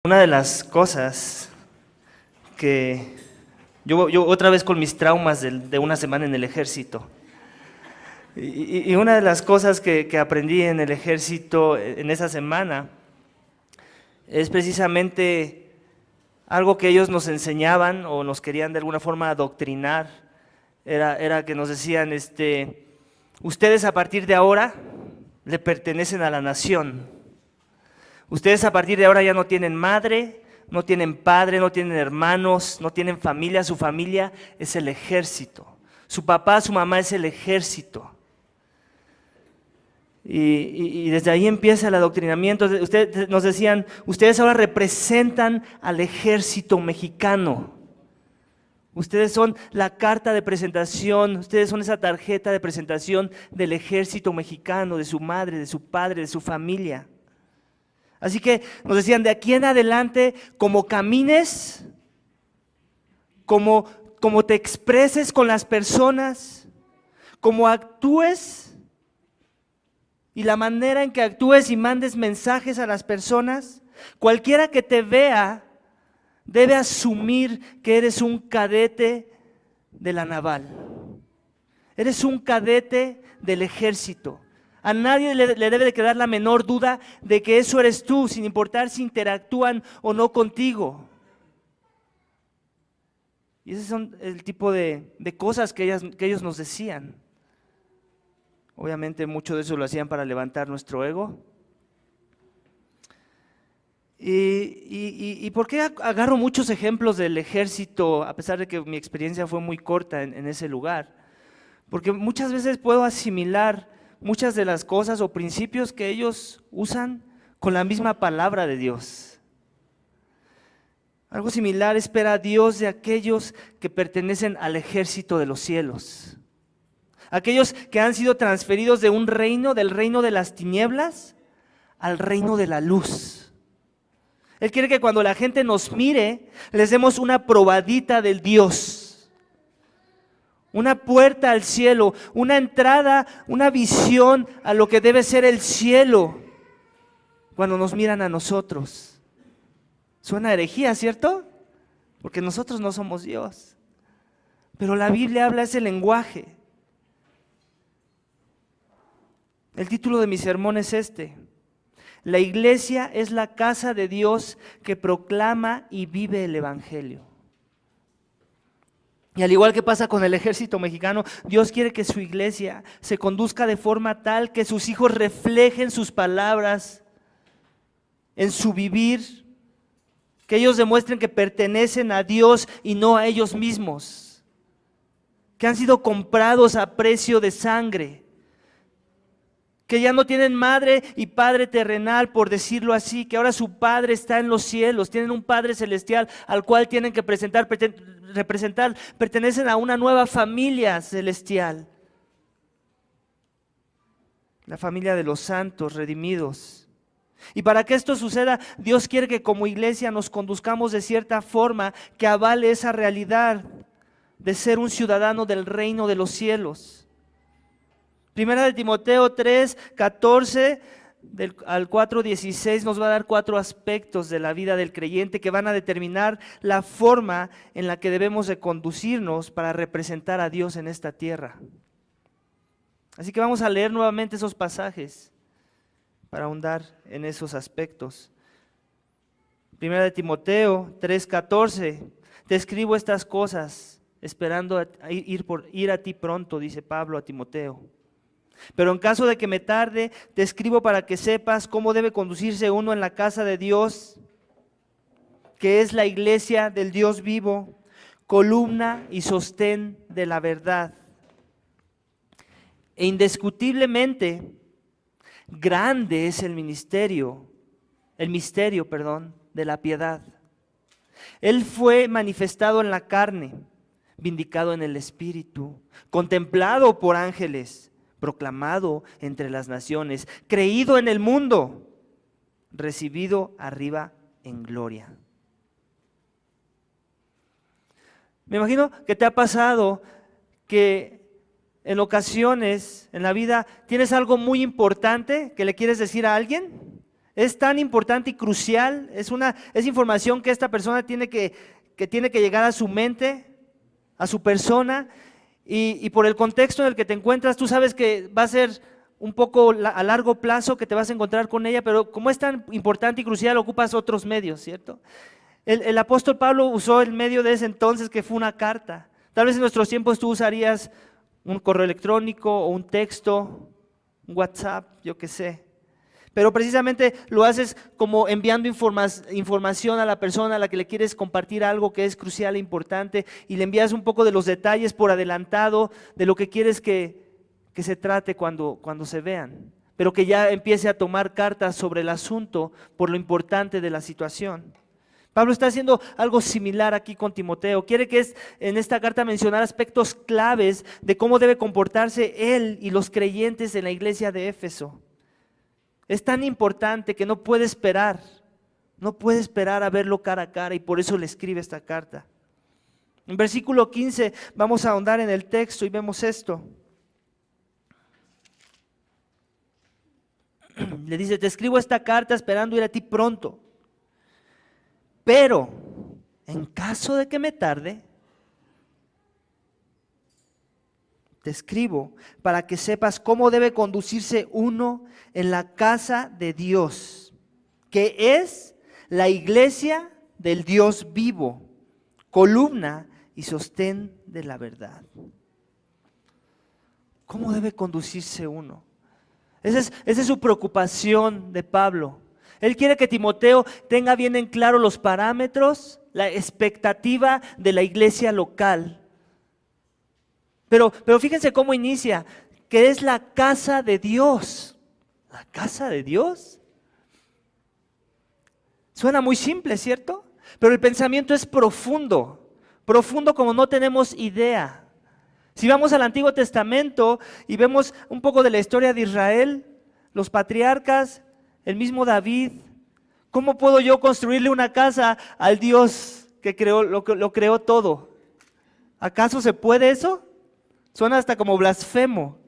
Una de las cosas que yo otra vez con mis traumas de una semana en el ejército, y una de las cosas que aprendí en el ejército en esa semana es precisamente algo que ellos nos enseñaban o nos querían de alguna forma adoctrinar. Era que nos decían, ustedes a partir de ahora le pertenecen a la nación. Ustedes a partir de ahora ya no tienen madre, no tienen padre, no tienen hermanos, no tienen familia. Su familia es el ejército. Su papá, su mamá es el ejército. Y desde ahí empieza el adoctrinamiento. Ustedes nos decían, ustedes ahora representan al ejército mexicano. Ustedes son la carta de presentación, ustedes son esa tarjeta de presentación del ejército mexicano, de su madre, de su padre, de su familia. Así que nos decían, de aquí en adelante, como camines, como te expreses con las personas, como actúes y la manera en que actúes y mandes mensajes a las personas, cualquiera que te vea debe asumir que eres un cadete de la naval. Eres un cadete del ejército. A nadie le debe de quedar la menor duda de que eso eres tú, sin importar si interactúan o no contigo. Y ese son el tipo de cosas que ellos nos decían. Obviamente mucho de eso lo hacían para levantar nuestro ego. ¿Y por qué agarro muchos ejemplos del ejército, a pesar de que mi experiencia fue muy corta en ese lugar? Porque muchas veces puedo asimilar muchas de las cosas o principios que ellos usan con la misma palabra de Dios. Algo similar espera Dios de aquellos que pertenecen al ejército de los cielos. Aquellos que han sido transferidos de un reino, del reino de las tinieblas, al reino de la luz. Él quiere que cuando la gente nos mire, les demos una probadita del Dios. Una puerta al cielo, una entrada, una visión a lo que debe ser el cielo cuando nos miran a nosotros. Suena a herejía, ¿cierto? Porque nosotros no somos Dios. Pero la Biblia habla ese lenguaje. El título de mi sermón es este: la iglesia es la casa de Dios que proclama y vive el evangelio. Y al igual que pasa con el ejército mexicano, Dios quiere que su iglesia se conduzca de forma tal que sus hijos reflejen sus palabras en su vivir, que ellos demuestren que pertenecen a Dios y no a ellos mismos, que han sido comprados a precio de sangre, que ya no tienen madre y padre terrenal, por decirlo así, que ahora su padre está en los cielos, tienen un padre celestial al cual tienen que representar, pertenecen a una nueva familia celestial, la familia de los santos redimidos. Y para que esto suceda, Dios quiere que como iglesia nos conduzcamos de cierta forma que avale esa realidad de ser un ciudadano del reino de los cielos. Primera de Timoteo 3, 14 al 4, 16 nos va a dar 4 aspectos de la vida del creyente que van a determinar la forma en la que debemos de conducirnos para representar a Dios en esta tierra. Así que vamos a leer nuevamente esos pasajes para ahondar en esos aspectos. Primera de Timoteo 3, 14, te escribo estas cosas esperando ir a ti pronto, dice Pablo a Timoteo. Pero en caso de que me tarde, te escribo para que sepas cómo debe conducirse uno en la casa de Dios, que es la iglesia del Dios vivo, columna y sostén de la verdad. E indiscutiblemente, grande es el misterio de la piedad. Él fue manifestado en la carne, vindicado en el espíritu, contemplado por ángeles, proclamado entre las naciones, creído en el mundo, recibido arriba en gloria. Me imagino que te ha pasado que en ocasiones en la vida tienes algo muy importante que le quieres decir a alguien Es tan importante y crucial, es información que esta persona que tiene que llegar a su mente, a su persona, y por el contexto en el que te encuentras, tú sabes que va a ser un poco a largo plazo que te vas a encontrar con ella, pero como es tan importante y crucial, ocupas otros medios, ¿cierto? El apóstol Pablo usó el medio de ese entonces, que fue una carta. Tal vez en nuestros tiempos tú usarías un correo electrónico o un texto, un WhatsApp, yo qué sé. Pero precisamente lo haces como enviando información a la persona a la que le quieres compartir algo que es crucial e importante, y le envías un poco de los detalles por adelantado de lo que quieres que se trate cuando se vean, pero que ya empiece a tomar cartas sobre el asunto por lo importante de la situación. Pablo está haciendo algo similar aquí con Timoteo. Quiere que en esta carta mencionar aspectos claves de cómo debe comportarse él y los creyentes en la iglesia de Éfeso. Es tan importante que no puede esperar a verlo cara a cara, y por eso le escribe esta carta. En versículo 15 vamos a ahondar en el texto y vemos esto. Le dice: te escribo esta carta esperando ir a ti pronto, pero en caso de que me tarde, te escribo para que sepas cómo debe conducirse uno en la casa de Dios, que es la iglesia del Dios vivo, columna y sostén de la verdad. ¿Cómo debe conducirse uno? Esa es su preocupación de Pablo. Él quiere que Timoteo tenga bien en claro los parámetros, la expectativa de la iglesia local. Pero fíjense cómo inicia, que es la casa de Dios. ¿La casa de Dios? Suena muy simple, ¿cierto? Pero el pensamiento es profundo, profundo como no tenemos idea. Si vamos al Antiguo Testamento y vemos un poco de la historia de Israel, los patriarcas, el mismo David, ¿cómo puedo yo construirle una casa al Dios que lo creó todo? ¿Acaso se puede eso? Suena hasta como blasfemo.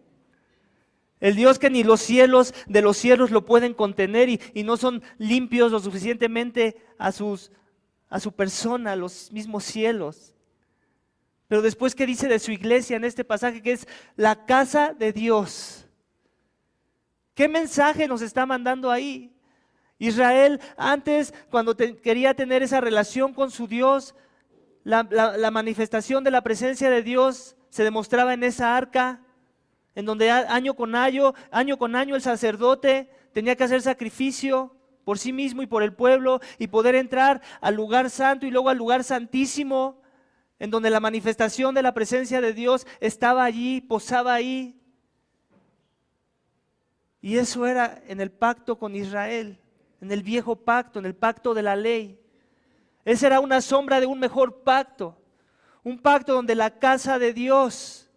El Dios que ni los cielos de los cielos lo pueden contener y no son limpios lo suficientemente a su persona, los mismos cielos. Pero después, ¿qué dice de su iglesia en este pasaje? Que es la casa de Dios. ¿Qué mensaje nos está mandando ahí? Israel antes, cuando quería tener esa relación con su Dios, la manifestación de la presencia de Dios se demostraba en esa arca, en donde año con año el sacerdote tenía que hacer sacrificio por sí mismo y por el pueblo, y poder entrar al lugar santo y luego al lugar santísimo, en donde la manifestación de la presencia de Dios estaba allí, posaba ahí. Y eso era en el pacto con Israel, en el viejo pacto, en el pacto de la ley. Esa era una sombra de un mejor pacto, un pacto donde la casa de Dios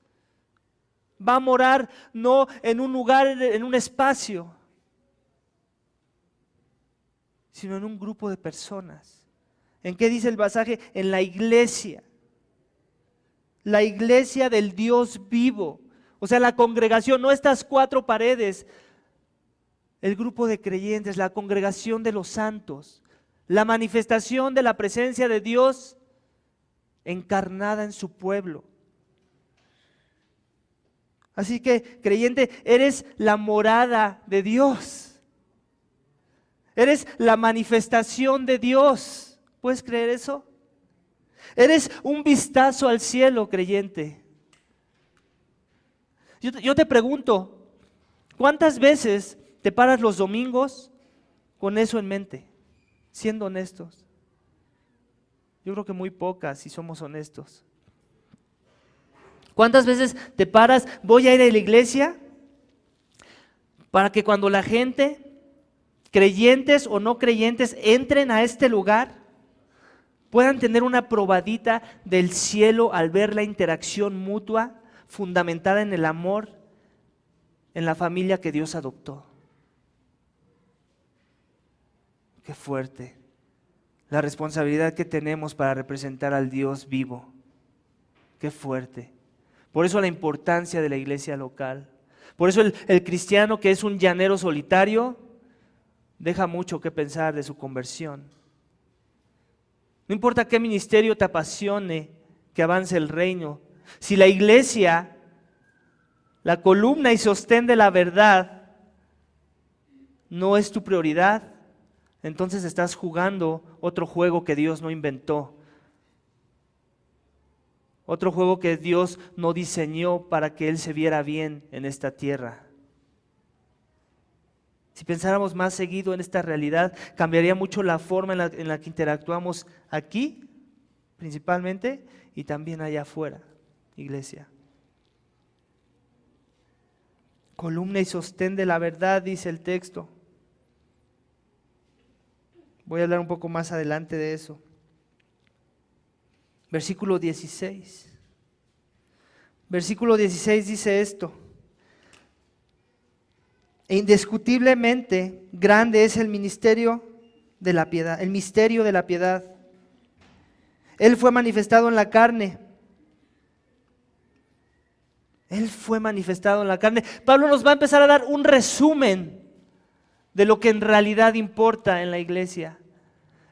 va a morar no en un lugar, en un espacio, sino en un grupo de personas. ¿En qué dice el pasaje? En la iglesia del Dios vivo. O sea, la congregación, no estas cuatro paredes, el grupo de creyentes, la congregación de los santos, la manifestación de la presencia de Dios encarnada en su pueblo. Así que, creyente, eres la morada de Dios. Eres la manifestación de Dios. ¿Puedes creer eso? Eres un vistazo al cielo, creyente. Yo te pregunto, ¿cuántas veces te paras los domingos con eso en mente? Siendo honestos. Yo creo que muy pocas, si somos honestos. ¿Cuántas veces te paras? Voy a ir a la iglesia para que cuando la gente, creyentes o no creyentes, entren a este lugar, puedan tener una probadita del cielo al ver la interacción mutua fundamentada en el amor, en la familia que Dios adoptó. Qué fuerte la responsabilidad que tenemos para representar al Dios vivo. Qué fuerte. Por eso la importancia de la iglesia local. Por eso el cristiano que es un llanero solitario deja mucho que pensar de su conversión. No importa qué ministerio te apasione, que avance el reino. Si la iglesia, la columna y sostén de la verdad, no es tu prioridad, entonces estás jugando otro juego que Dios no inventó. Otro juego que Dios no diseñó para que Él se viera bien en esta tierra. Si pensáramos más seguido en esta realidad, cambiaría mucho la forma en la que interactuamos aquí, principalmente, y también allá afuera, iglesia. Columna y sostén de la verdad, dice el texto. Voy a hablar un poco más adelante de eso. Versículo 16. Versículo 16 dice esto: e indiscutiblemente grande es el ministerio de la piedad, el misterio de la piedad. Él fue manifestado en la carne. Él fue manifestado en la carne. Pablo nos va a empezar a dar un resumen de lo que en realidad importa en la iglesia.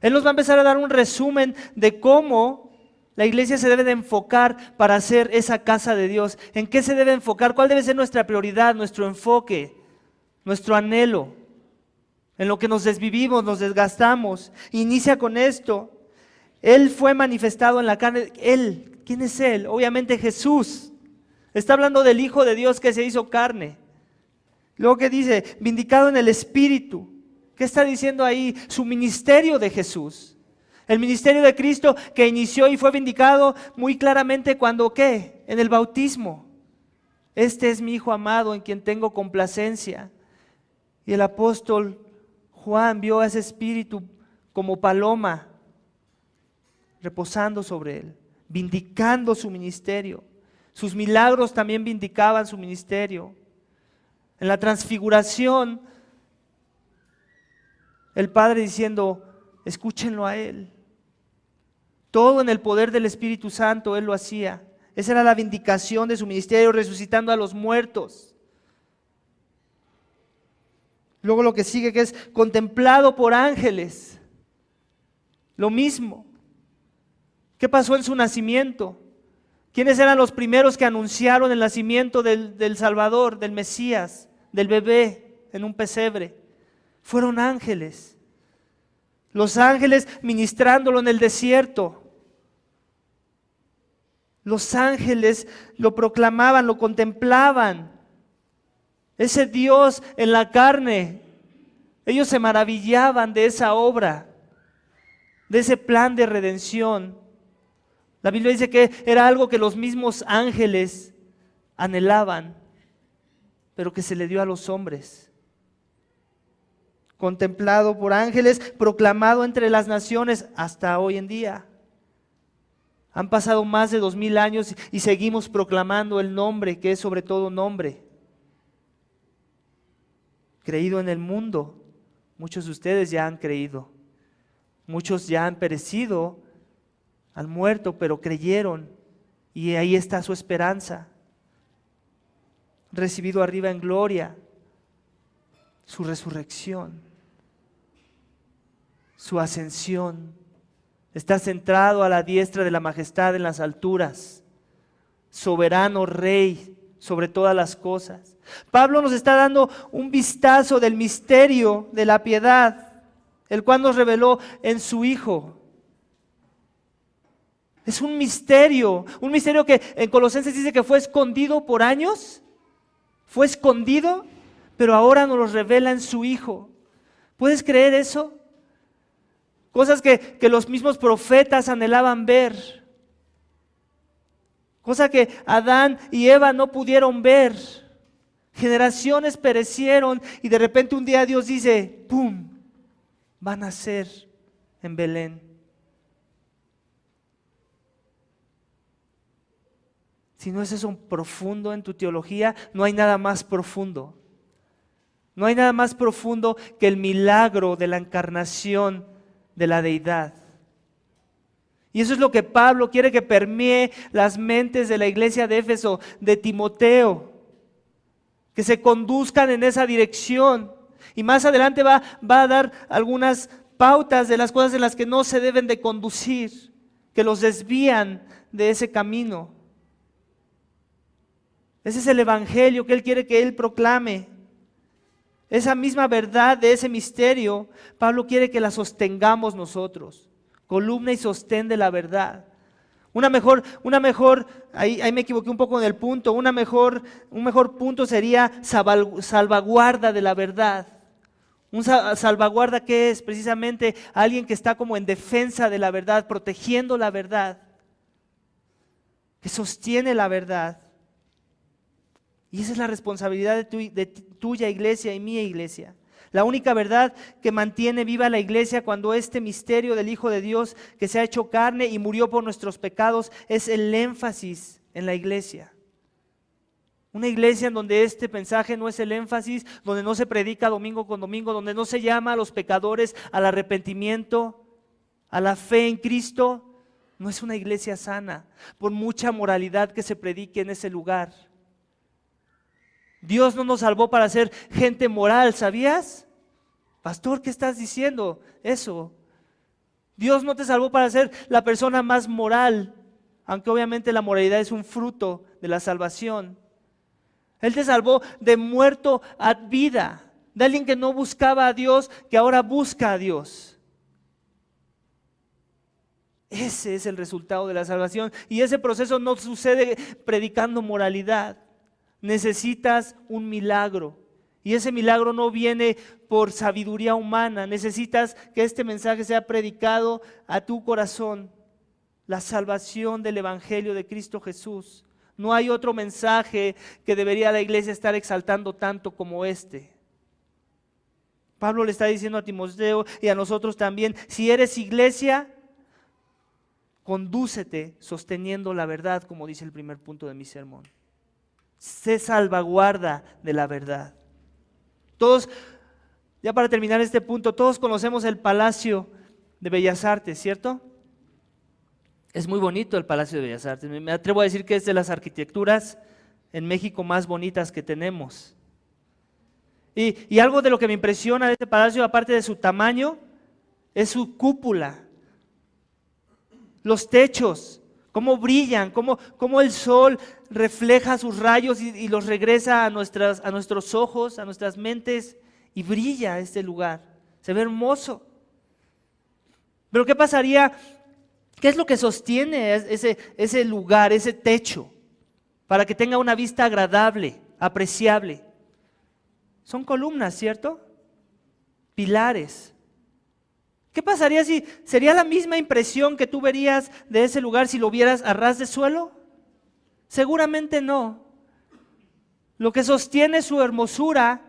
Él nos va a empezar a dar un resumen de cómo la iglesia se debe de enfocar para hacer esa casa de Dios. ¿En qué se debe enfocar? ¿Cuál debe ser nuestra prioridad, nuestro enfoque, nuestro anhelo? En lo que nos desvivimos, nos desgastamos. Inicia con esto: Él fue manifestado en la carne. Él, ¿quién es Él? Obviamente Jesús. Está hablando del Hijo de Dios que se hizo carne. Luego que dice, vindicado en el Espíritu. ¿Qué está diciendo ahí? Su ministerio de Jesús. El ministerio de Cristo que inició y fue vindicado muy claramente cuando, ¿qué? En el bautismo. Este es mi Hijo amado en quien tengo complacencia. Y el apóstol Juan vio a ese Espíritu como paloma reposando sobre él, vindicando su ministerio. Sus milagros también vindicaban su ministerio. En la transfiguración, el Padre diciendo, escúchenlo a Él. Todo en el poder del Espíritu Santo Él lo hacía. Esa era la vindicación de su ministerio, resucitando a los muertos. Luego lo que sigue, que es contemplado por ángeles. Lo mismo. ¿Qué pasó en su nacimiento? ¿Quiénes eran los primeros que anunciaron el nacimiento del Salvador, del Mesías, del bebé en un pesebre? Fueron ángeles. Los ángeles ministrándolo en el desierto. Los ángeles lo proclamaban, lo contemplaban. Ese Dios en la carne. Ellos se maravillaban de esa obra, de ese plan de redención. La Biblia dice que era algo que los mismos ángeles anhelaban, pero que se le dio a los hombres. Contemplado por ángeles, proclamado entre las naciones hasta hoy en día. Han pasado más de 2000 años y seguimos proclamando el nombre que es sobre todo nombre. Creído en el mundo, muchos de ustedes ya han creído. Muchos ya han perecido, han muerto, pero creyeron y ahí está su esperanza. Recibido arriba en gloria, su resurrección, su ascensión. Está centrado a la diestra de la majestad en las alturas, soberano Rey sobre todas las cosas. Pablo nos está dando un vistazo del misterio de la piedad, el cual nos reveló en su Hijo. Es un misterio que en Colosenses dice que fue escondido por años, fue escondido, pero ahora nos lo revela en su Hijo. ¿Puedes creer eso? Cosas que los mismos profetas anhelaban ver, cosas que Adán y Eva no pudieron ver. Generaciones perecieron y de repente un día Dios dice, ¡pum!, van a nacer en Belén. Si no es eso profundo en tu teología, no hay nada más profundo. No hay nada más profundo que el milagro de la encarnación de la deidad. Y eso es lo que Pablo quiere que permee las mentes de la iglesia de Éfeso, de Timoteo, que se conduzcan en esa dirección. Y más adelante va a dar algunas pautas de las cosas en las que no se deben de conducir, que los desvían de ese camino. Ese es el evangelio que Él quiere que Él proclame. Esa misma verdad de ese misterio, Pablo quiere que la sostengamos nosotros. Columna y sostén de la verdad. Una mejor, ahí me equivoqué un poco en el punto, un mejor punto sería salvaguarda de la verdad. Un salvaguarda que es precisamente alguien que está como en defensa de la verdad, protegiendo la verdad, que sostiene la verdad. Y esa es la responsabilidad de tuya iglesia y mía iglesia. La única verdad que mantiene viva la iglesia cuando este misterio del Hijo de Dios que se ha hecho carne y murió por nuestros pecados es el énfasis en la iglesia. Una iglesia en donde este mensaje no es el énfasis, donde no se predica domingo con domingo, donde no se llama a los pecadores al arrepentimiento, a la fe en Cristo, no es una iglesia sana, por mucha moralidad que se predique en ese lugar. Dios no nos salvó para ser gente moral, ¿sabías? Pastor, ¿qué estás diciendo? Eso. Dios no te salvó para ser la persona más moral, aunque obviamente la moralidad es un fruto de la salvación. Él te salvó de muerto a vida, de alguien que no buscaba a Dios, que ahora busca a Dios. Ese es el resultado de la salvación y ese proceso no sucede predicando moralidad. Necesitas un milagro y ese milagro no viene por sabiduría humana. Necesitas que este mensaje sea predicado a tu corazón, la salvación del evangelio de Cristo Jesús. No hay otro mensaje que debería la iglesia estar exaltando tanto como este. Pablo le está diciendo a Timoteo y a nosotros también, si eres iglesia, condúcete sosteniendo la verdad, como dice el primer punto de mi sermón. Sé salvaguarda de la verdad. Todos, ya para terminar este punto, todos conocemos el Palacio de Bellas Artes, ¿cierto? Es muy bonito el Palacio de Bellas Artes. Me atrevo a decir que es de las arquitecturas en México más bonitas que tenemos. Y algo de lo que me impresiona de este palacio, aparte de su tamaño, es su cúpula. Los techos, cómo brillan, cómo el sol refleja sus rayos y los regresa a nuestros ojos, a nuestras mentes, y brilla este lugar. Se ve hermoso. Pero ¿qué pasaría? ¿Qué es lo que sostiene ese lugar, ese techo, para que tenga una vista agradable, apreciable? Son columnas, ¿cierto? Pilares. ¿Qué pasaría si sería la misma impresión que tú verías de ese lugar si lo vieras a ras de suelo? Seguramente no. Lo que sostiene su hermosura,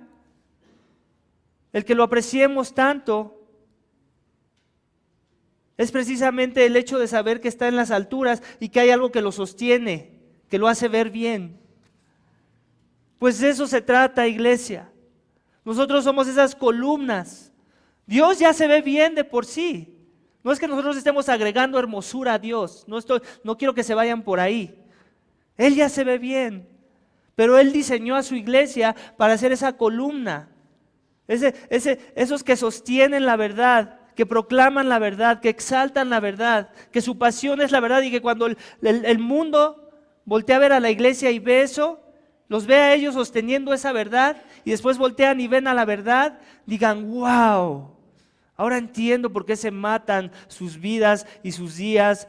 el que lo apreciemos tanto, es precisamente el hecho de saber que está en las alturas y que hay algo que lo sostiene, que lo hace ver bien. Pues de eso se trata, iglesia. Nosotros somos esas columnas. Dios ya se ve bien de por sí. No es que nosotros estemos agregando hermosura a Dios. No quiero que se vayan por ahí. Él ya se ve bien. Pero Él diseñó a su iglesia para ser esa columna. Esos que sostienen la verdad, que proclaman la verdad, que exaltan la verdad, que su pasión es la verdad y que cuando el mundo voltea a ver a la iglesia y ve eso, los ve a ellos sosteniendo esa verdad y después voltean y ven a la verdad, digan, wow, ahora entiendo por qué se matan sus vidas y sus días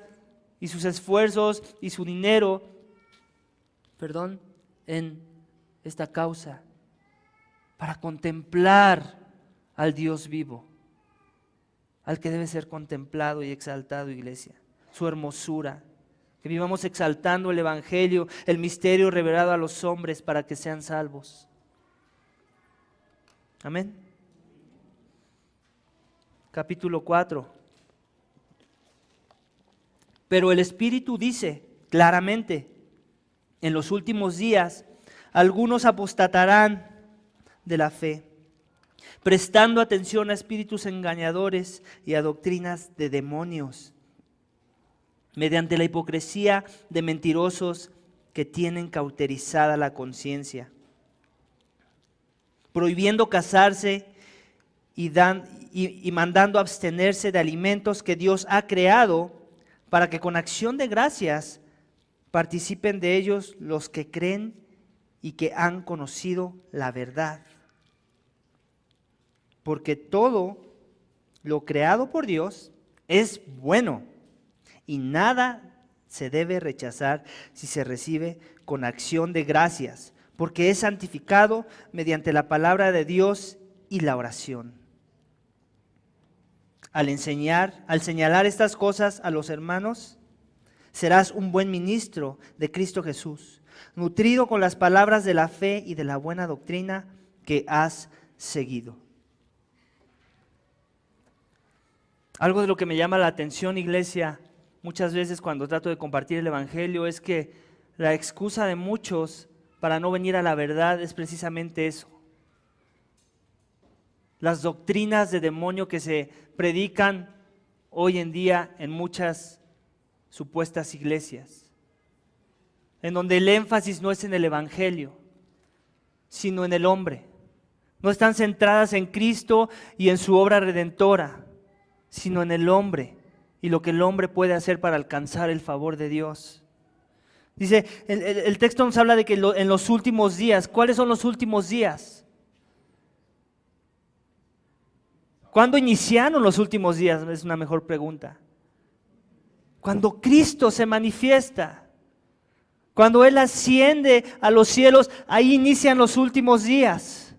y sus esfuerzos y su dinero, en esta causa, para contemplar al Dios vivo, al que debe ser contemplado y exaltado, iglesia, su hermosura. Que vivamos exaltando el evangelio, el misterio revelado a los hombres para que sean salvos. Amén. Capítulo 4. Pero el Espíritu dice claramente, en los últimos días, algunos apostatarán de la fe, prestando atención a espíritus engañadores y a doctrinas de demonios, mediante la hipocresía de mentirosos que tienen cauterizada la conciencia, prohibiendo casarse y mandando abstenerse de alimentos que Dios ha creado para que con acción de gracias participen de ellos los que creen y que han conocido la verdad. Porque todo lo creado por Dios es bueno y nada se debe rechazar si se recibe con acción de gracias, porque es santificado mediante la palabra de Dios y la oración. Al señalar estas cosas a los hermanos, serás un buen ministro de Cristo Jesús, nutrido con las palabras de la fe y de la buena doctrina que has seguido. Algo de lo que me llama la atención, iglesia, muchas veces cuando trato de compartir el Evangelio, es que la excusa de muchos para no venir a la verdad es precisamente eso. Las doctrinas de demonio que se predican hoy en día en muchas supuestas iglesias, en donde el énfasis no es en el Evangelio, sino en el hombre. No están centradas en Cristo y en su obra redentora, sino en el hombre y lo que el hombre puede hacer para alcanzar el favor de Dios. Dice, el texto nos habla de que en los últimos días, ¿cuáles son los últimos días? ¿Cuándo iniciaron los últimos días? Es una mejor pregunta. Cuando Cristo se manifiesta, cuando Él asciende a los cielos, ahí inician los últimos días.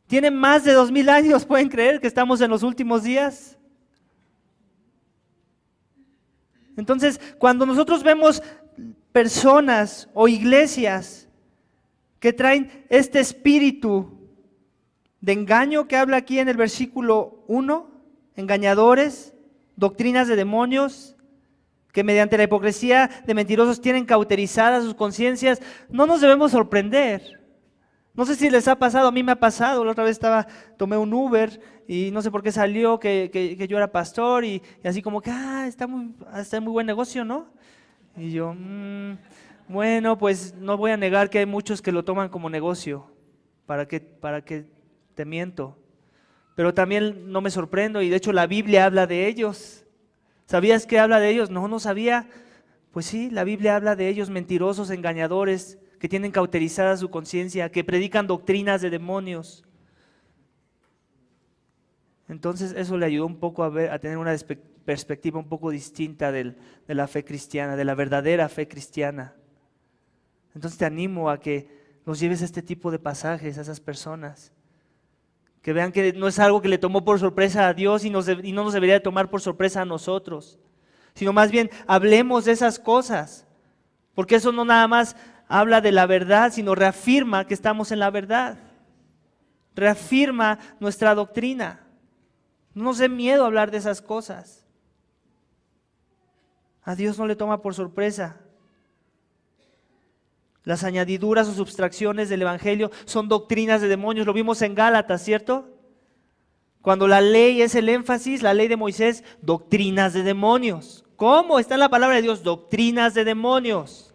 Tienen más de 2000 años, ¿pueden creer que estamos en los últimos días? Entonces, cuando nosotros vemos personas o iglesias que traen este espíritu de engaño que habla aquí en el versículo 1, engañadores, doctrinas de demonios, que mediante la hipocresía de mentirosos tienen cauterizadas sus conciencias, no nos debemos sorprender. No sé si les ha pasado, a mí me ha pasado. La otra vez tomé un Uber y no sé por qué salió que yo era pastor y así como que, está muy buen negocio, ¿no? Y yo, bueno, pues no voy a negar que hay muchos que lo toman como negocio. ¿Para qué te miento? Pero también no me sorprendo y de hecho la Biblia habla de ellos. ¿Sabías que habla de ellos? No sabía. Pues sí, la Biblia habla de ellos, mentirosos, engañadores, que tienen cauterizada su conciencia, que predican doctrinas de demonios. Entonces eso le ayudó un poco a tener una perspectiva un poco distinta de la fe cristiana, de la verdadera fe cristiana. Entonces te animo a que los lleves a este tipo de pasajes a esas personas. Que vean que no es algo que le tomó por sorpresa a Dios y no nos debería de tomar por sorpresa a nosotros. Sino más bien hablemos de esas cosas. Porque eso no nada más habla de la verdad, sino reafirma que estamos en la verdad. Reafirma nuestra doctrina. No nos dé miedo hablar de esas cosas. A Dios no le toma por sorpresa. Las añadiduras o subtracciones del Evangelio son doctrinas de demonios. Lo vimos en Gálatas, ¿cierto? Cuando la ley es el énfasis, la ley de Moisés, doctrinas de demonios. ¿Cómo? Está en la palabra de Dios, doctrinas de demonios.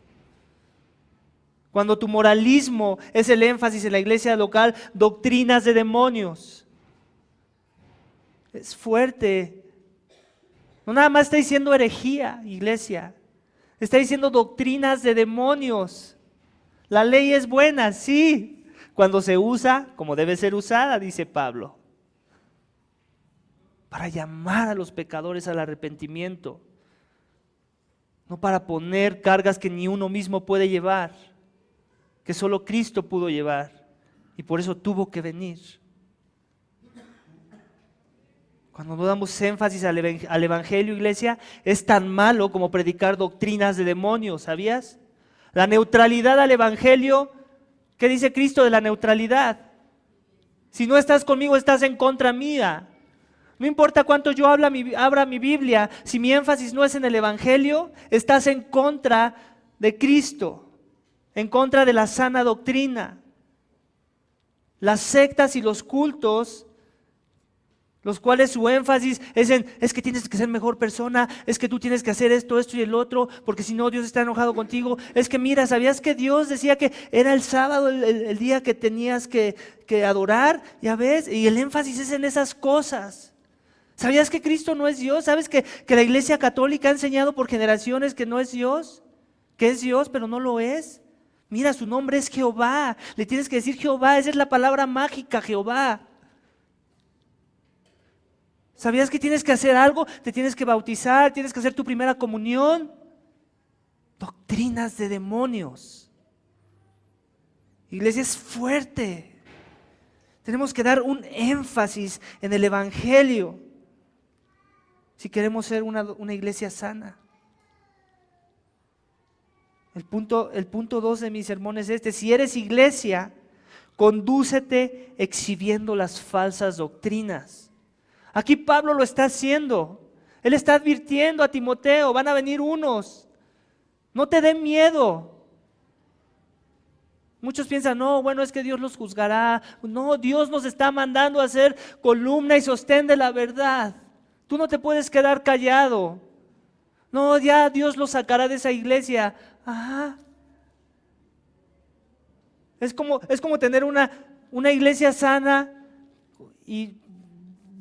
Cuando tu moralismo es el énfasis en la iglesia local, doctrinas de demonios. Es fuerte. No nada más está diciendo herejía, iglesia. Está diciendo doctrinas de demonios. La ley es buena, sí, cuando se usa como debe ser usada, dice Pablo. Para llamar a los pecadores al arrepentimiento. No para poner cargas que ni uno mismo puede llevar, que solo Cristo pudo llevar y por eso tuvo que venir. Cuando no damos énfasis al Evangelio, iglesia, es tan malo como predicar doctrinas de demonios, ¿sabías? La neutralidad al Evangelio, ¿qué dice Cristo de la neutralidad? Si no estás conmigo, estás en contra mía. No importa cuánto yo abra mi Biblia, si mi énfasis no es en el Evangelio, estás en contra de Cristo, en contra de la sana doctrina. Las sectas y los cultos, los cuales su énfasis es que tienes que ser mejor persona, es que tú tienes que hacer esto, esto y el otro, porque si no Dios está enojado contigo. Es que mira, ¿sabías que Dios decía que era el sábado el día que tenías que adorar? Ya ves, y el énfasis es en esas cosas. ¿Sabías que Cristo no es Dios? ¿Sabes que la Iglesia Católica ha enseñado por generaciones que no es Dios? Que es Dios, pero no lo es. Mira, su nombre es Jehová. Le tienes que decir Jehová, esa es la palabra mágica, Jehová. ¿Sabías que tienes que hacer algo? Te tienes que bautizar, tienes que hacer tu primera comunión. Doctrinas de demonios. Iglesia, es fuerte. Tenemos que dar un énfasis en el Evangelio si queremos ser una iglesia sana. El punto 2 de mi sermón es este: si eres iglesia, condúcete exhibiendo las falsas doctrinas. Aquí Pablo lo está haciendo. Él está advirtiendo a Timoteo, van a venir unos. No te dé miedo. Muchos piensan, no, bueno, es que Dios los juzgará. No, Dios nos está mandando a ser columna y sostén de la verdad. Tú no te puedes quedar callado. No, ya Dios los sacará de esa iglesia. Ajá. Es como tener una iglesia sana y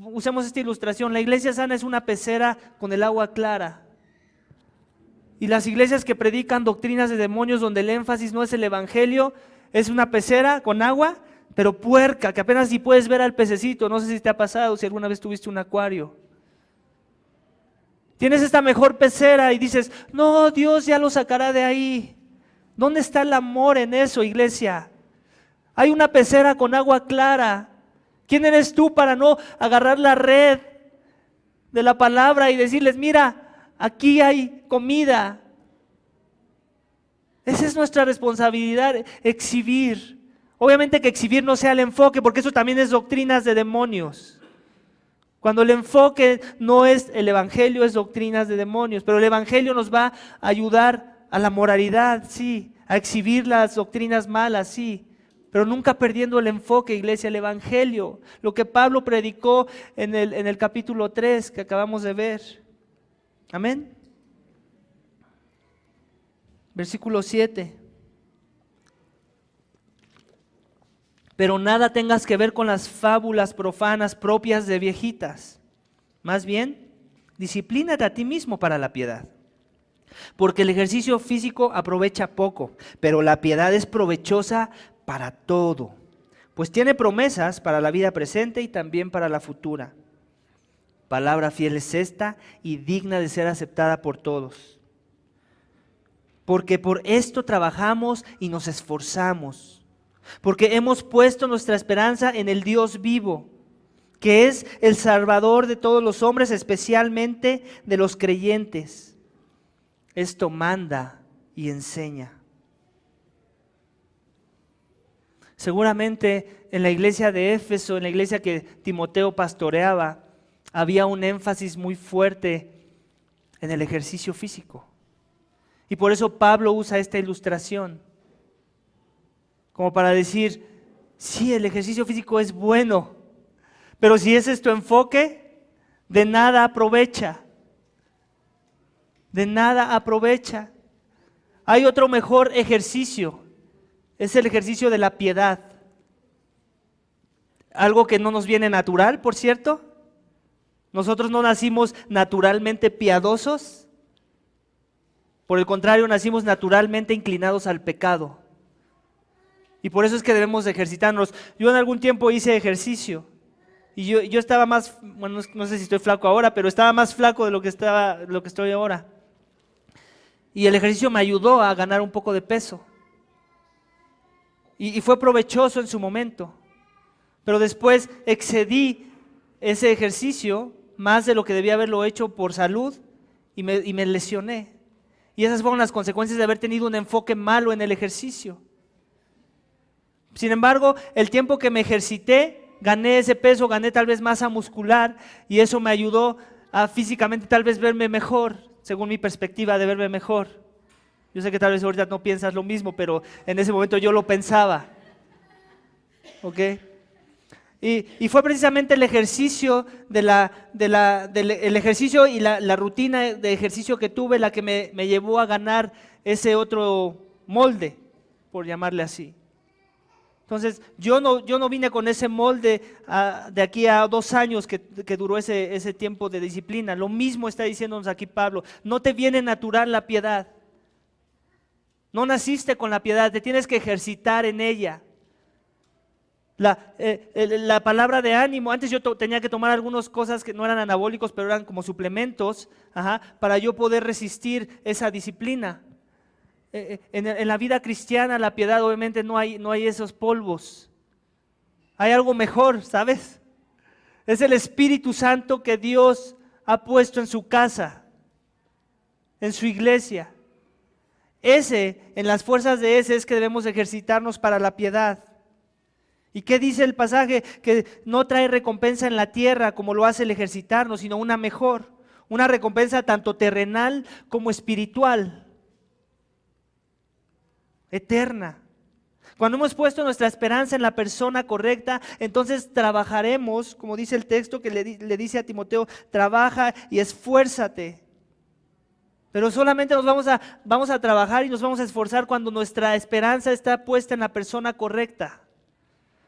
usemos esta ilustración. La iglesia sana es una pecera con el agua clara. Y las iglesias que predican doctrinas de demonios donde el énfasis no es el evangelio, es una pecera con agua, pero puerca, que apenas si puedes ver al pececito. No sé si te ha pasado, si alguna vez tuviste un acuario. Tienes esta mejor pecera y dices, no, Dios ya lo sacará de ahí. ¿Dónde está el amor en eso, iglesia? Hay una pecera con agua clara. ¿Quién eres tú para no agarrar la red de la palabra y decirles, mira, aquí hay comida? Esa es nuestra responsabilidad, exhibir. Obviamente que exhibir no sea el enfoque, porque eso también es doctrinas de demonios. Cuando el enfoque no es el evangelio, es doctrinas de demonios. Pero el evangelio nos va a ayudar a la moralidad, sí, a exhibir las doctrinas malas, sí. Pero nunca perdiendo el enfoque, iglesia, el evangelio. Lo que Pablo predicó en el capítulo 3 que acabamos de ver. Amén. Versículo 7. Pero nada tengas que ver con las fábulas profanas propias de viejitas. Más bien, disciplínate a ti mismo para la piedad. Porque el ejercicio físico aprovecha poco, pero la piedad es provechosa para todo, pues tiene promesas para la vida presente y también para la futura. Palabra fiel es esta y digna de ser aceptada por todos. Porque por esto trabajamos y nos esforzamos, porque hemos puesto nuestra esperanza en el Dios vivo, que es el Salvador de todos los hombres, especialmente de los creyentes. Esto manda y enseña. Seguramente en la iglesia de Éfeso, en la iglesia que Timoteo pastoreaba, había un énfasis muy fuerte en el ejercicio físico. Y por eso Pablo usa esta ilustración, como para decir, sí, el ejercicio físico es bueno, pero si ese es tu enfoque, de nada aprovecha. De nada aprovecha. Hay otro mejor ejercicio. Es el ejercicio de la piedad. Algo que no nos viene natural, por cierto. Nosotros no nacimos naturalmente piadosos. Por el contrario, nacimos naturalmente inclinados al pecado. Y por eso es que debemos de ejercitarnos. Yo en algún tiempo hice ejercicio. Y yo estaba más, bueno, no sé si estoy flaco ahora, pero estaba más flaco de lo que estoy ahora. Y el ejercicio me ayudó a ganar un poco de peso. Y fue provechoso en su momento. Pero después excedí ese ejercicio más de lo que debía haberlo hecho por salud y me lesioné. Y esas fueron las consecuencias de haber tenido un enfoque malo en el ejercicio. Sin embargo, el tiempo que me ejercité, gané ese peso, gané tal vez masa muscular y eso me ayudó a físicamente tal vez verme mejor, según mi perspectiva de verme mejor. Yo sé que tal vez ahorita no piensas lo mismo, pero en ese momento yo lo pensaba. ¿Ok? Y fue precisamente el ejercicio el ejercicio y la rutina de ejercicio que tuve la que me llevó a ganar ese otro molde, por llamarle así. Entonces, yo no vine con ese molde de aquí a 2 años que duró ese tiempo de disciplina. Lo mismo está diciéndonos aquí Pablo. No te viene natural la piedad. No naciste con la piedad, te tienes que ejercitar en ella. La palabra de ánimo, antes yo tenía que tomar algunas cosas que no eran anabólicos, pero eran como suplementos, para yo poder resistir esa disciplina. En la vida cristiana, la piedad obviamente no hay esos polvos. Hay algo mejor, ¿sabes? Es el Espíritu Santo que Dios ha puesto en su casa, en su iglesia. En las fuerzas de ese es que debemos ejercitarnos para la piedad. ¿Y qué dice el pasaje? Que no trae recompensa en la tierra como lo hace el ejercitarnos, sino una mejor, una recompensa tanto terrenal como espiritual, eterna. Cuando hemos puesto nuestra esperanza en la persona correcta, entonces trabajaremos, como dice el texto que le dice a Timoteo, trabaja y esfuérzate. Pero solamente vamos a trabajar y nos vamos a esforzar cuando nuestra esperanza está puesta en la persona correcta.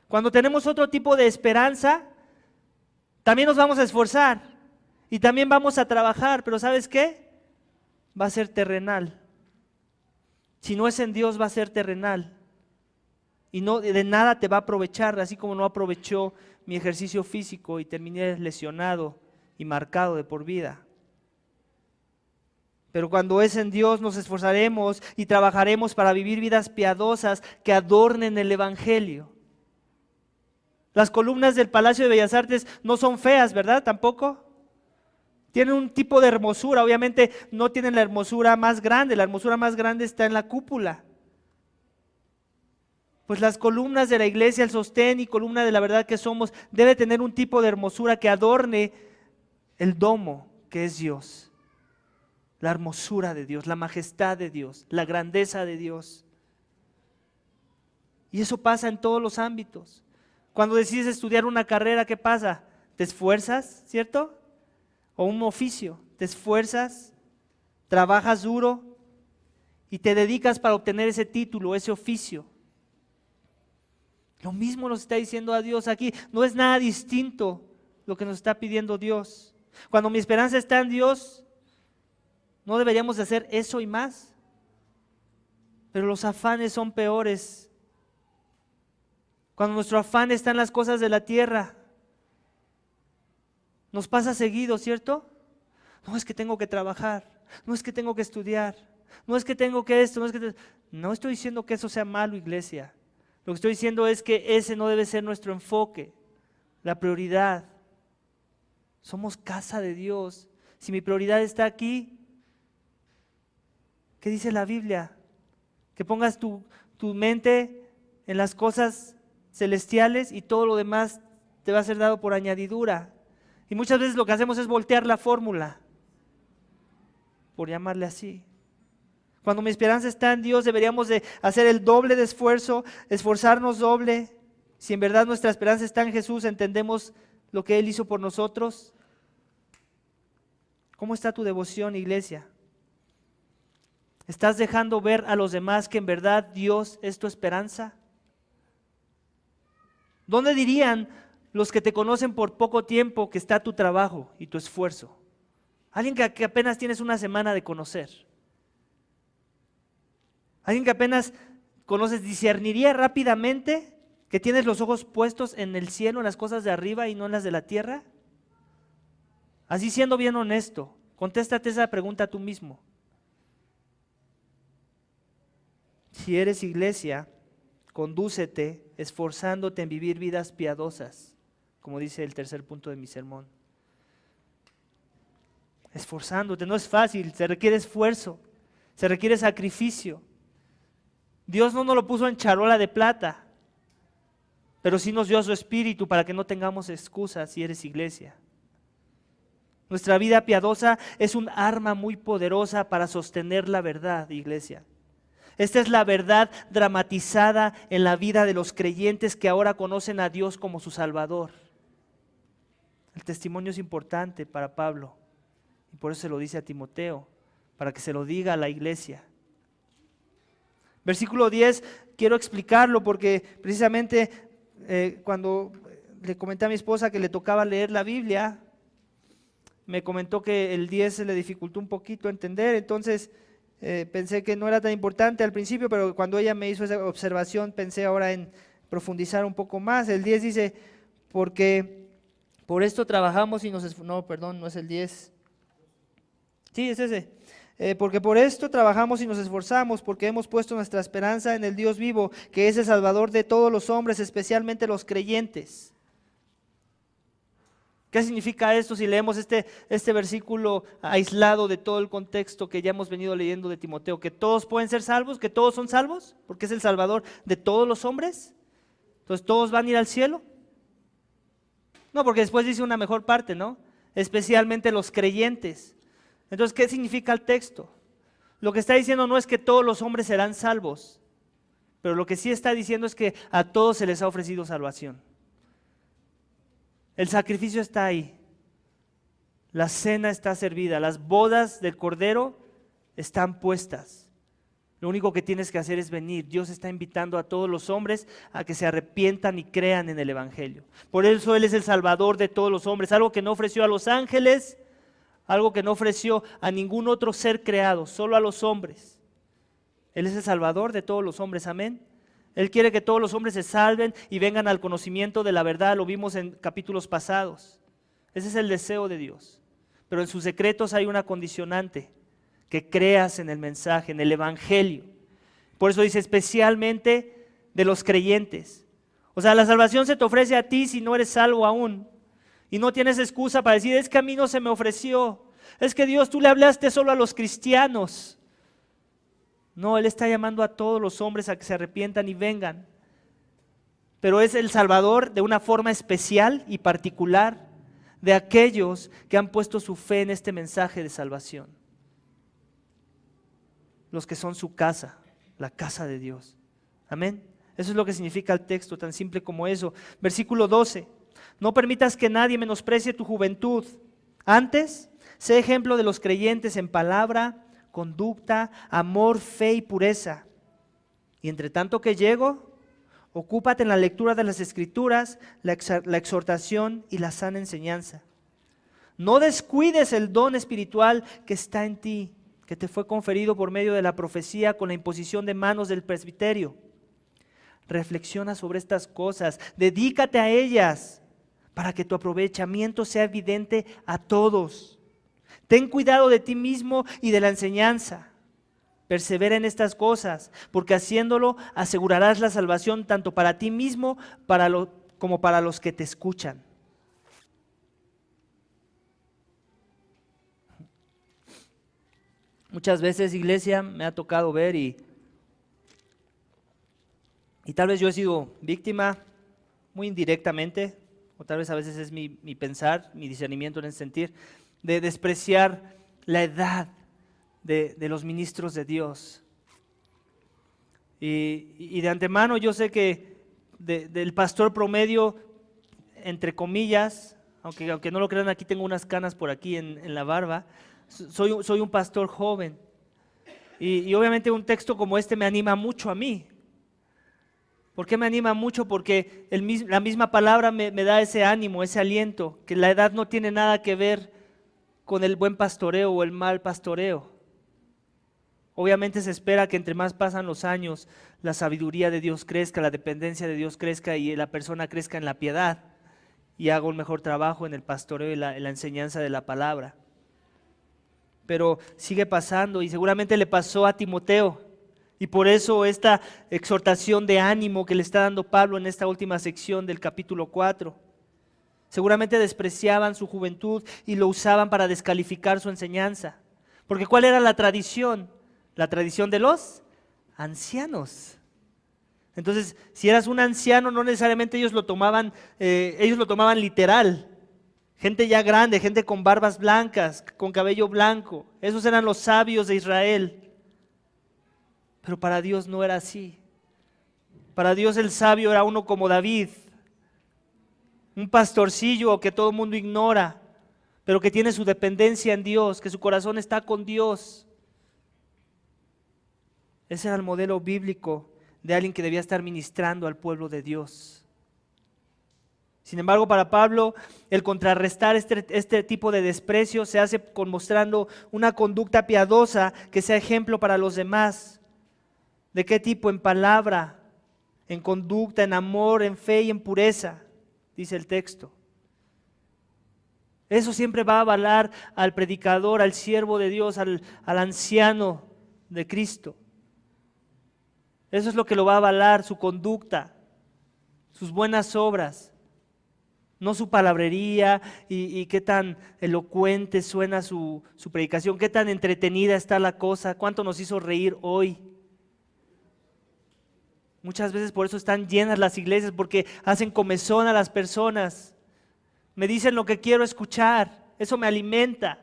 Cuando tenemos otro tipo de esperanza, también nos vamos a esforzar y también vamos a trabajar, pero ¿sabes qué? Va a ser terrenal. Si no es en Dios, va a ser terrenal. Y no, de nada te va a aprovechar, así como no aprovechó mi ejercicio físico y terminé lesionado y marcado de por vida. Pero cuando es en Dios, nos esforzaremos y trabajaremos para vivir vidas piadosas que adornen el Evangelio. Las columnas del Palacio de Bellas Artes no son feas, ¿verdad? Tampoco. Tienen un tipo de hermosura, obviamente no tienen la hermosura más grande está en la cúpula. Pues las columnas de la iglesia, el sostén y columna de la verdad que somos, debe tener un tipo de hermosura que adorne el domo que es Dios. La hermosura de Dios, la majestad de Dios, la grandeza de Dios. Y eso pasa en todos los ámbitos. Cuando decides estudiar una carrera, ¿qué pasa? Te esfuerzas, ¿cierto? O un oficio, te esfuerzas, trabajas duro y te dedicas para obtener ese título, ese oficio. Lo mismo nos está diciendo a Dios aquí, no es nada distinto lo que nos está pidiendo Dios. Cuando mi esperanza está en Dios, no deberíamos de hacer eso y más. Pero los afanes son peores. Cuando nuestro afán está en las cosas de la tierra, nos pasa seguido, ¿cierto? No es que tengo que trabajar, no es que tengo que estudiar, no es que tengo que esto, no estoy diciendo que eso sea malo, iglesia. Lo que estoy diciendo es que ese no debe ser nuestro enfoque, la prioridad. Somos casa de Dios. Si mi prioridad está aquí, ¿qué dice la Biblia? Que pongas tu mente en las cosas celestiales y todo lo demás te va a ser dado por añadidura. Y muchas veces lo que hacemos es voltear la fórmula, por llamarle así. Cuando mi esperanza está en Dios, deberíamos de hacer el doble de esfuerzo, esforzarnos doble. Si en verdad nuestra esperanza está en Jesús, entendemos lo que Él hizo por nosotros. ¿Cómo está tu devoción, iglesia? ¿Estás dejando ver a los demás que en verdad Dios es tu esperanza? ¿Dónde dirían los que te conocen por poco tiempo que está tu trabajo y tu esfuerzo? Alguien que apenas tienes una semana de conocer. Alguien que apenas conoces, discerniría rápidamente que tienes los ojos puestos en el cielo, en las cosas de arriba y no en las de la tierra. Así siendo bien honesto, contéstate esa pregunta tú mismo. Si eres iglesia, condúcete esforzándote en vivir vidas piadosas, como dice el tercer punto de mi sermón. Esforzándote, no es fácil, se requiere esfuerzo, se requiere sacrificio. Dios no nos lo puso en charola de plata, pero sí nos dio su espíritu para que no tengamos excusas si eres iglesia. Nuestra vida piadosa es un arma muy poderosa para sostener la verdad, iglesia. Esta es la verdad dramatizada en la vida de los creyentes que ahora conocen a Dios como su Salvador. El testimonio es importante para Pablo y por eso se lo dice a Timoteo, para que se lo diga a la iglesia. Versículo 10, quiero explicarlo porque precisamente cuando le comenté a mi esposa que le tocaba leer la Biblia, me comentó que el 10 se le dificultó un poquito entender, entonces pensé que no era tan importante al principio, pero cuando ella me hizo esa observación pensé ahora en profundizar un poco más. El 10 dice, porque por esto trabajamos y no, perdón, no es el 10. Sí, es ese. Porque por esto trabajamos y nos esforzamos, porque hemos puesto nuestra esperanza en el Dios vivo, que es el Salvador de todos los hombres, especialmente los creyentes. ¿Qué significa esto si leemos este versículo aislado de todo el contexto que ya hemos venido leyendo de Timoteo? ¿Que todos pueden ser salvos? ¿Que todos son salvos? ¿Porque es el Salvador de todos los hombres? Entonces, ¿todos van a ir al cielo? No, porque después dice una mejor parte, ¿no? Especialmente los creyentes. Entonces, ¿qué significa el texto? Lo que está diciendo no es que todos los hombres serán salvos, pero lo que sí está diciendo es que a todos se les ha ofrecido salvación. El sacrificio está ahí, la cena está servida, las bodas del Cordero están puestas. Lo único que tienes que hacer es venir. Dios está invitando a todos los hombres a que se arrepientan y crean en el Evangelio. Por eso Él es el Salvador de todos los hombres, algo que no ofreció a los ángeles, algo que no ofreció a ningún otro ser creado, solo a los hombres. Él es el Salvador de todos los hombres, amén. Él quiere que todos los hombres se salven y vengan al conocimiento de la verdad, lo vimos en capítulos pasados. Ese es el deseo de Dios. Pero en sus secretos hay una condicionante, que creas en el mensaje, en el Evangelio. Por eso dice especialmente de los creyentes. O sea, la salvación se te ofrece a ti si no eres salvo aún. Y no tienes excusa para decir, es que a mí no se me ofreció. Es que Dios, tú le hablaste solo a los cristianos. No, Él está llamando a todos los hombres a que se arrepientan y vengan. Pero es el Salvador de una forma especial y particular de aquellos que han puesto su fe en este mensaje de salvación. Los que son su casa, la casa de Dios. Amén. Eso es lo que significa el texto, tan simple como eso. Versículo 12. No permitas que nadie menosprecie tu juventud. Antes, sé ejemplo de los creyentes en palabra, conducta, amor, fe y pureza. Y entre tanto que llego, ocúpate en la lectura de las Escrituras, la exhortación y la sana enseñanza. No descuides el don espiritual que está en ti, que te fue conferido por medio de la profecía con la imposición de manos del presbiterio. Reflexiona sobre estas cosas, dedícate a ellas, para que tu aprovechamiento sea evidente a todos. Ten cuidado de ti mismo y de la enseñanza. Persevera en estas cosas, porque haciéndolo asegurarás la salvación tanto para ti mismo como para los que te escuchan. Muchas veces, iglesia, me ha tocado ver y tal vez yo he sido víctima muy indirectamente, o tal vez a veces es mi pensar, mi discernimiento en ese sentir, de despreciar la edad de los ministros de Dios. Y de antemano yo sé que del pastor promedio, entre comillas, aunque no lo crean, aquí tengo unas canas por aquí en la barba, soy un pastor joven. Y obviamente un texto como este me anima mucho a mí. ¿Por qué me anima mucho? Porque la misma palabra me da ese ánimo, ese aliento, que la edad no tiene nada que ver con el buen pastoreo o el mal pastoreo. Obviamente se espera que entre más pasan los años, la sabiduría de Dios crezca, la dependencia de Dios crezca y la persona crezca en la piedad y haga un mejor trabajo en el pastoreo y la enseñanza de la palabra. Pero sigue pasando y seguramente le pasó a Timoteo. Y por eso esta exhortación de ánimo que le está dando Pablo en esta última sección del capítulo 4. Seguramente despreciaban su juventud y lo usaban para descalificar su enseñanza. Porque ¿cuál era la tradición? La tradición de los ancianos. Entonces, si eras un anciano, no necesariamente ellos lo tomaban literal. Gente ya grande, gente con barbas blancas, con cabello blanco. Esos eran los sabios de Israel. Pero para Dios no era así. Para Dios el sabio era uno como David, un pastorcillo que todo el mundo ignora, pero que tiene su dependencia en Dios, que su corazón está con Dios. Ese era el modelo bíblico de alguien que debía estar ministrando al pueblo de Dios. Sin embargo, para Pablo, el contrarrestar este tipo de desprecio se hace con mostrando una conducta piadosa que sea ejemplo para los demás. ¿De qué tipo? En palabra, en conducta, en amor, en fe y en pureza, dice el texto. Eso siempre va a avalar al predicador, al siervo de Dios, al anciano de Cristo. Eso es lo que lo va a avalar, su conducta, sus buenas obras. No su palabrería y qué tan elocuente suena su predicación, qué tan entretenida está la cosa, cuánto nos hizo reír hoy. Muchas veces por eso están llenas las iglesias, porque hacen comezón a las personas. Me dicen lo que quiero escuchar, eso me alimenta.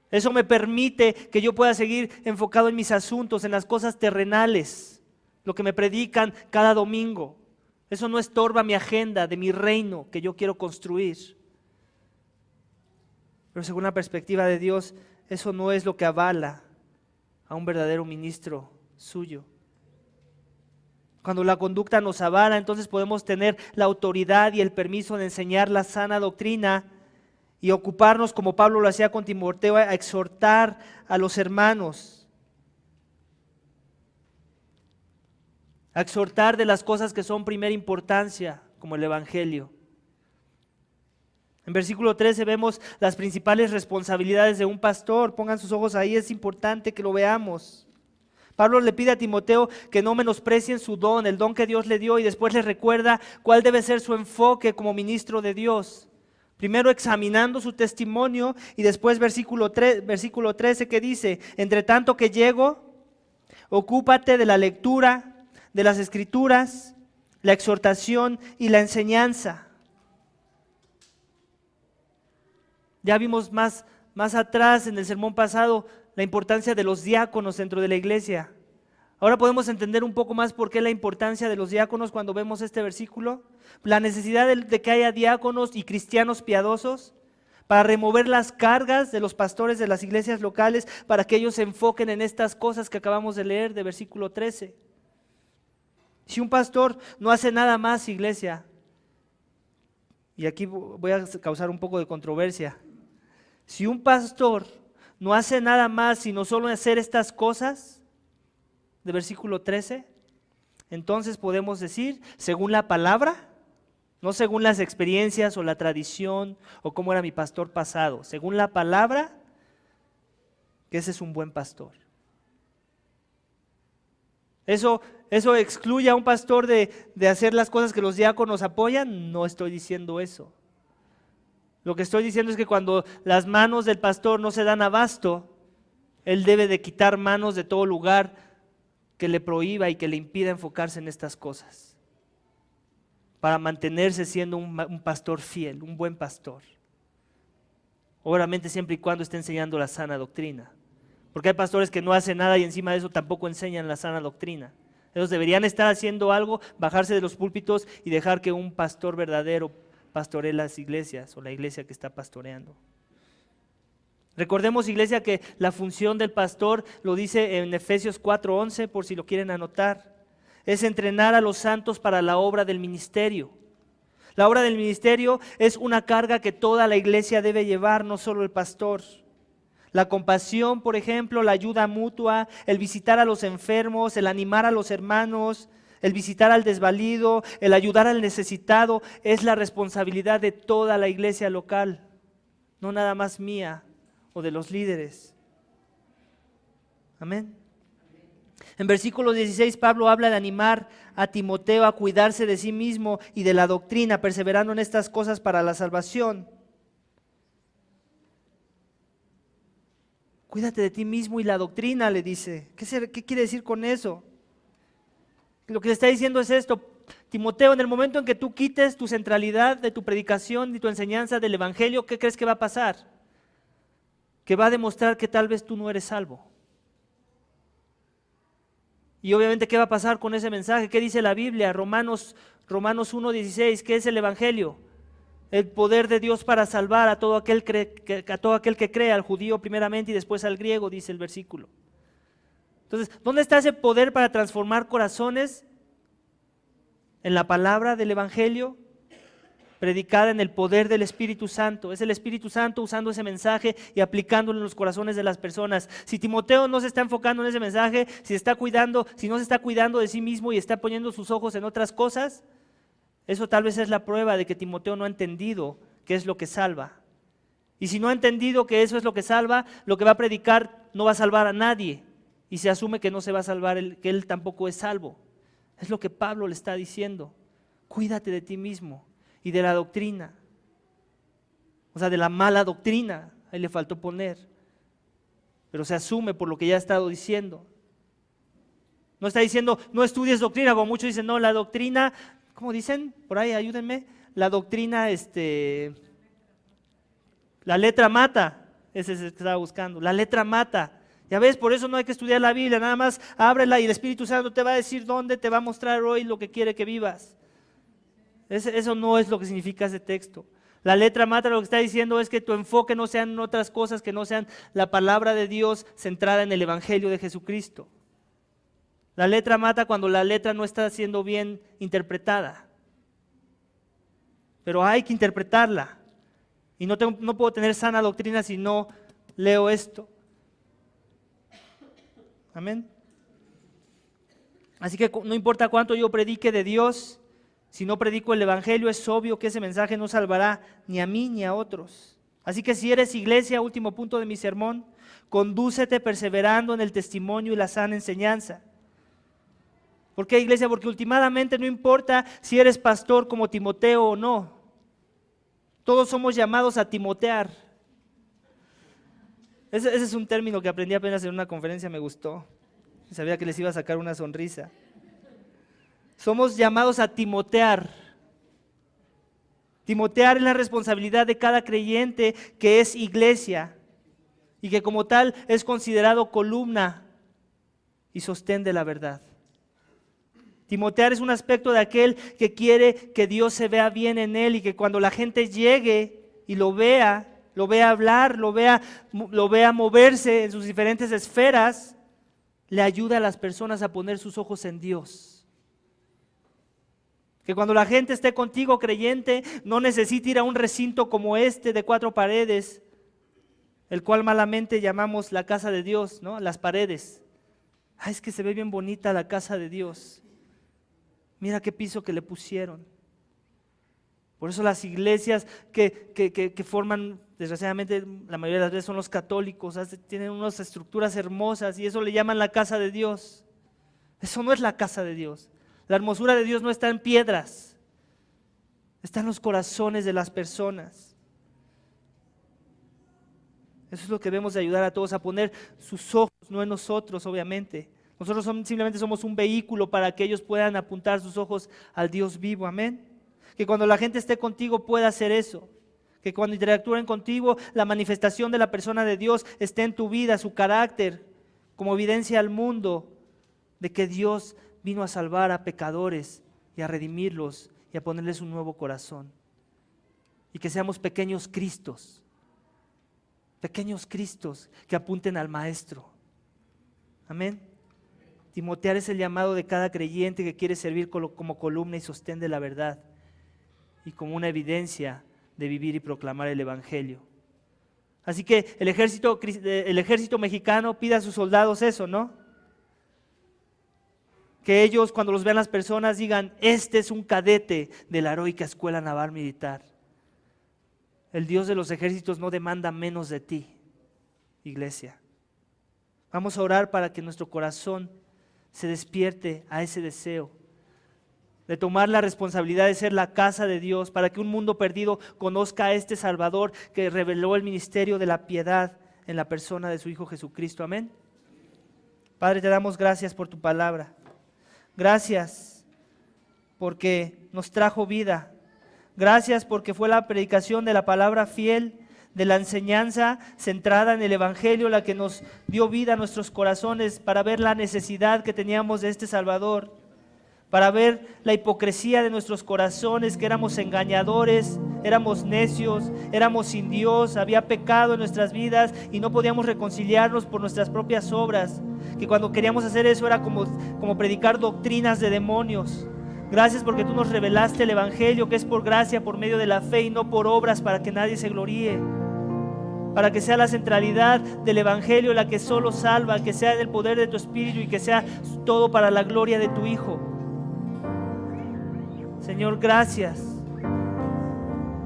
Eso me permite que yo pueda seguir enfocado en mis asuntos, en las cosas terrenales, lo que me predican cada domingo. Eso no estorba mi agenda de mi reino que yo quiero construir. Pero según la perspectiva de Dios, eso no es lo que avala a un verdadero ministro suyo. Cuando la conducta nos avala, entonces podemos tener la autoridad y el permiso de enseñar la sana doctrina y ocuparnos, como Pablo lo hacía con Timoteo, a exhortar a los hermanos. A exhortar de las cosas que son primera importancia, como el Evangelio. En versículo 13 vemos las principales responsabilidades de un pastor. Pongan sus ojos ahí, es importante que lo veamos. Pablo le pide a Timoteo que no menosprecien su don, el don que Dios le dio, y después le recuerda cuál debe ser su enfoque como ministro de Dios. Primero examinando su testimonio y después versículo 13 que dice: entre tanto que llego, ocúpate de la lectura, de las escrituras, la exhortación y la enseñanza. Ya vimos más atrás en el sermón pasado la importancia de los diáconos dentro de la iglesia. Ahora podemos entender un poco más por qué la importancia de los diáconos cuando vemos este versículo. La necesidad de que haya diáconos y cristianos piadosos para remover las cargas de los pastores de las iglesias locales, para que ellos se enfoquen en estas cosas que acabamos de leer de versículo 13. Si un pastor no hace nada más, iglesia, y aquí voy a causar un poco de controversia, si un pastor no hace nada más sino solo hacer estas cosas de versículo 13, entonces podemos decir, según la palabra, no según las experiencias o la tradición o cómo era mi pastor pasado, según la palabra, que ese es un buen pastor. ¿Eso excluye a un pastor de hacer las cosas que los diáconos apoyan? No estoy diciendo eso. Lo que estoy diciendo es que cuando las manos del pastor no se dan abasto, él debe de quitar manos de todo lugar que le prohíba y que le impida enfocarse en estas cosas, para mantenerse siendo un pastor fiel, un buen pastor. Obviamente siempre y cuando esté enseñando la sana doctrina, porque hay pastores que no hacen nada y encima de eso tampoco enseñan la sana doctrina. Ellos deberían estar haciendo algo, bajarse de los púlpitos y dejar que un pastor verdadero pastoree las iglesias o la iglesia que está pastoreando. Recordemos, iglesia, que la función del pastor, lo dice en Efesios 4:11, por si lo quieren anotar, es entrenar a los santos para la obra del ministerio. La obra del ministerio es una carga que toda la iglesia debe llevar, no solo el pastor. La compasión, por ejemplo, la ayuda mutua, el visitar a los enfermos, el animar a los hermanos, el visitar al desvalido, el ayudar al necesitado, es la responsabilidad de toda la iglesia local, no nada más mía o de los líderes. Amén. En versículo 16 Pablo habla de animar a Timoteo a cuidarse de sí mismo y de la doctrina, perseverando en estas cosas para la salvación. Cuídate de ti mismo y la doctrina, le dice. ¿Qué quiere decir con eso? Lo que le está diciendo es esto: Timoteo, en el momento en que tú quites tu centralidad de tu predicación y tu enseñanza del evangelio, ¿qué crees que va a pasar? Que va a demostrar que tal vez tú no eres salvo. Y obviamente, ¿qué va a pasar con ese mensaje? ¿Qué dice la Biblia? Romanos 1:16, ¿qué es el Evangelio? El poder de Dios para salvar a todo aquel que cree, al judío primeramente y después al griego, dice el versículo. Entonces, ¿dónde está ese poder para transformar corazones? En la palabra del Evangelio, predicada en el poder del Espíritu Santo. Es el Espíritu Santo usando ese mensaje y aplicándolo en los corazones de las personas. Si Timoteo no se está enfocando en ese mensaje, si no se está cuidando de sí mismo y está poniendo sus ojos en otras cosas, eso tal vez es la prueba de que Timoteo no ha entendido qué es lo que salva. Y si no ha entendido que eso es lo que salva, lo que va a predicar no va a salvar a nadie. Y se asume que no se va a salvar, que él tampoco es salvo. Es lo que Pablo le está diciendo. Cuídate de ti mismo y de la doctrina. O sea, de la mala doctrina. Ahí le faltó poner. Pero se asume por lo que ya ha estado diciendo. No está diciendo, no estudies doctrina, como muchos dicen, no, la doctrina, ¿cómo dicen? Por ahí, ayúdenme. La doctrina, la letra mata. Ese es el que estaba buscando. La letra mata. Ya ves, por eso no hay que estudiar la Biblia, nada más ábrela y el Espíritu Santo te va a decir dónde, te va a mostrar hoy lo que quiere que vivas. Eso no es lo que significa ese texto. La letra mata, lo que está diciendo es que tu enfoque no sean otras cosas que no sean la palabra de Dios centrada en el Evangelio de Jesucristo. La letra mata cuando la letra no está siendo bien interpretada. Pero hay que interpretarla. Y no puedo tener sana doctrina si no leo esto. Amén. Así que no importa cuánto yo predique de Dios, si no predico el Evangelio, es obvio que ese mensaje no salvará ni a mí ni a otros. Así que si eres iglesia, último punto de mi sermón, condúcete perseverando en el testimonio y la sana enseñanza. ¿Por qué, iglesia? Porque últimamente no importa si eres pastor como Timoteo o no. Todos somos llamados a timotear. Ese es un término que aprendí apenas en una conferencia, me gustó. Sabía que les iba a sacar una sonrisa. Somos llamados a timotear. Timotear es la responsabilidad de cada creyente que es iglesia y que como tal es considerado columna y sostén de la verdad. Timotear es un aspecto de aquel que quiere que Dios se vea bien en él y que cuando la gente llegue y lo vea hablar, lo vea moverse en sus diferentes esferas, le ayuda a las personas a poner sus ojos en Dios. Que cuando la gente esté contigo creyente, no necesite ir a un recinto como este de 4 paredes, el cual malamente llamamos la casa de Dios, ¿no? Las paredes. Es que se ve bien bonita la casa de Dios. Mira qué piso que le pusieron. Por eso las iglesias que forman, desgraciadamente la mayoría de las veces son los católicos, tienen unas estructuras hermosas y eso le llaman la casa de Dios. Eso no es la casa de Dios. La hermosura de Dios no está en piedras, está en los corazones de las personas. Eso es lo que debemos de ayudar a todos a poner sus ojos, no en nosotros obviamente. Nosotros simplemente somos un vehículo para que ellos puedan apuntar sus ojos al Dios vivo, amén. Que cuando la gente esté contigo pueda hacer eso. Que cuando interactúen contigo, la manifestación de la persona de Dios esté en tu vida, su carácter, como evidencia al mundo de que Dios vino a salvar a pecadores y a redimirlos y a ponerles un nuevo corazón. Y que seamos pequeños Cristos que apunten al Maestro. Amén. Timotear es el llamado de cada creyente que quiere servir como columna y sostén de la verdad y como una evidencia de vivir y proclamar el Evangelio. Así que el ejército mexicano pide a sus soldados eso, ¿no? Que ellos cuando los vean las personas digan, este es un cadete de la heroica Escuela Naval Militar. El Dios de los ejércitos no demanda menos de ti, iglesia. Vamos a orar para que nuestro corazón se despierte a ese deseo de tomar la responsabilidad de ser la casa de Dios, para que un mundo perdido conozca a este Salvador que reveló el ministerio de la piedad en la persona de su Hijo Jesucristo. Amén. Padre, te damos gracias por tu palabra. Gracias porque nos trajo vida. Gracias porque fue la predicación de la palabra fiel de la enseñanza centrada en el Evangelio, la que nos dio vida a nuestros corazones para ver la necesidad que teníamos de este Salvador, para ver la hipocresía de nuestros corazones, que éramos engañadores, éramos necios, éramos sin Dios, había pecado en nuestras vidas y no podíamos reconciliarnos por nuestras propias obras, que cuando queríamos hacer eso era como predicar doctrinas de demonios. Gracias porque tú nos revelaste el Evangelio, que es por gracia, por medio de la fe y no por obras, para que nadie se gloríe. Para que sea la centralidad del Evangelio la que solo salva, que sea el poder de tu Espíritu y que sea todo para la gloria de tu Hijo. Señor, gracias.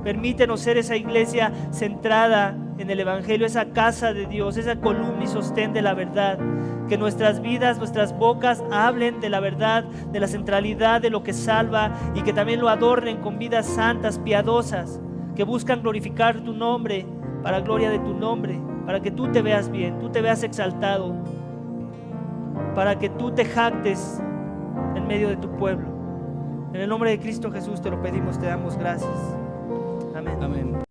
Permítenos ser esa iglesia centrada en el Evangelio, esa casa de Dios, esa columna y sostén de la verdad. Que nuestras vidas, nuestras bocas hablen de la verdad, de la centralidad de lo que salva, y que también lo adornen con vidas santas, piadosas, que buscan glorificar tu nombre, para gloria de tu nombre, para que tú te veas bien, tú te veas exaltado, para que tú te jactes en medio de tu pueblo. En el nombre de Cristo Jesús te lo pedimos, te damos gracias. Amén. Amén.